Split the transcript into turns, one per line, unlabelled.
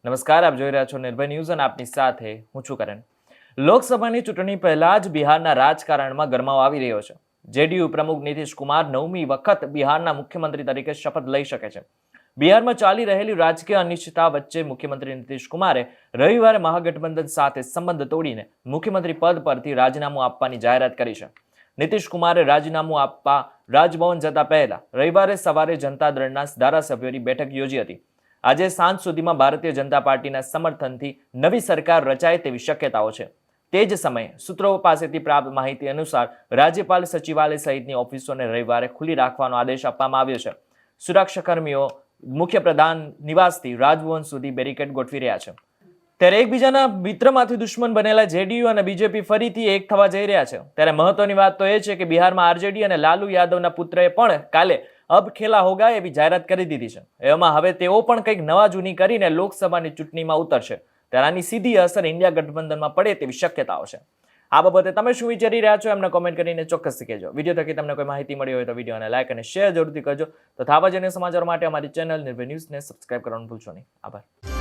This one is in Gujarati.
નમસ્કાર, આપ જોઈ રહ્યા છો નિર્ભય ન્યૂઝ અને આપની સાથે હું છું કરણ. લોકસભાની ચૂંટણી પહેલા જ બિહારના રાજકારણમાં ગરમાવો આવી રહ્યો છે. જેડીયુ પ્રમુખ નીતિશ કુમાર 9મી વખત બિહારના મુખ્યમંત્રી તરીકે શપથ લઈ શકે છે. બિહારમાં ચાલી રહેલી રાજકીય અનિશ્ચિતતા વચ્ચે મુખ્યમંત્રી નીતિશ કુમારે રવિવારે મહાગઠબંધન સાથે સંબંધ તોડીને મુખ્યમંત્રી પદ પરથી રાજીનામું આપવાની જાહેરાત કરી છે. નીતિશ કુમારે રાજીનામું આપવા રાજભવન જતા પહેલા રવિવારે સવારે જનતા દળના ધારાસભ્યોની બેઠક યોજી હતી. આજે સાંજ સુધીમાં ભારતીય જનતા પાર્ટીના સમર્થનથી નવી સરકાર રચાય તેવી શક્યતાઓ છે. તે જ સમયે સૂત્રો પાસેથી પ્રાપ્ત માહિતી અનુસાર રાજ્યપાલ સચિવાલય સહિતની ઓફિસોને રવિવારે ખુલ્લી રાખવાનો આદેશ આપવામાં આવ્યો છે. સુરક્ષાકર્મીઓ મુખ્યપ્રધાન નિવાસથી રાજભવન સુધી બેરિકેડ ગોઠવી રહ્યા છે. ત્યારે એકબીજાના મિત્રમાંથી દુશ્મન બનેલા જેડીયુ અને બીજેપી ફરીથી એક થવા જઈ રહ્યા છે. ત્યારે મહત્વની વાત તો એ છે કે બિહારમાં આરજેડી અને લાલુ યાદવના પુત્રએ પણ કાલે અબ ખેલા હોગા એવી જાહેરાત કરી દીધી છે. એમાં હવે તેઓ પણ કંઈક નવા જૂની કરીને લોકસભાની ચૂંટણીમાં ઉતરશે. ત્યારે આની સીધી અસર ઇન્ડિયા ગઠબંધનમાં પડે તેવી શક્યતાઓ છે. આ બાબતે તમે શું વિચારી રહ્યા છો એમને કોમેન્ટ કરીને ચોક્કસથી કહેજો. વિડીયો થકી તમને કોઈ માહિતી મળી હોય તો વિડીયોને લાઈક અને શેર જરૂરથી કરજો. તો આવા જ અન્ય સમાચારો માટે અમારી ચેનલ નિર્ભય ન્યૂઝને સબસ્ક્રાઇબ કરવાનું ભૂલશો નહીં. આભાર.